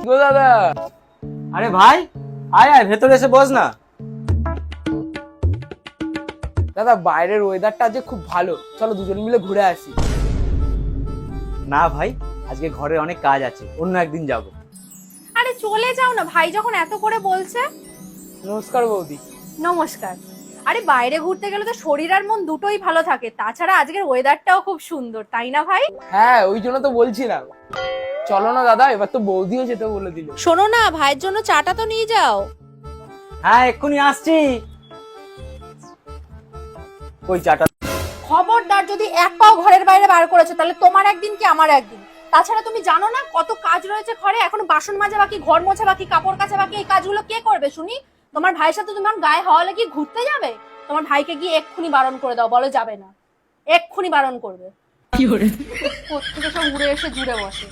গো দাদা। আরে ভাই, আয় আয় ভেতরে এসে বস না। দাদা বাইরের ওয়েদারটা আজকে খুব ভালো, চলো দুজন মিলে ঘুরে আসি। না ভাই, আজকে ঘরে অনেক কাজ আছে, অন্য একদিন যাব। আরে চলে যাও না, ভাই যখন এত করে বলছে। নমস্কার বৌদি। নমস্কার। আরে বাইরে ঘুরতে গেলে তো শরীর আর মন দুটোই ভালো থাকে, তাছাড়া আজকের ওয়েদারটাও খুব সুন্দর, তাই না ভাই? হ্যাঁ ওই জন্য তো বলছিলাম, চলো না দাদা, এবার তো বৌদিও যেতে বলে দিল। শোনো না, ভাইয়ের জন্য চাটা তো নিয়ে যাও। হ্যাঁ এক্ষুনি আসছি। কই চাটা? খবরদার, যদি এক পাও ঘরের বাইরে বার করেছো তাহলে তোমার একদিন কি আমার একদিন। তাছাড়া তুমি জানো না কত কাজ রয়েছে ঘরে, এখনো বাসন মাজা বাকি, ঘর মোছা বাকি, কাপড় কাচা বাকি, এই কাজগুলো কে করবে শুনি? তোমার ভাইয়ের সাথে তুমি এখন গায়ে হাওয়া লাগিয়ে ঘুরতে যাবে? তোমার ভাইকে গিয়ে এক্ষুনি বারণ করে দাও, বলো যাবে না, এক্ষুনি বারণ করবে। কোত্থেকে সব উড়ে এসে জুড়ে বসে।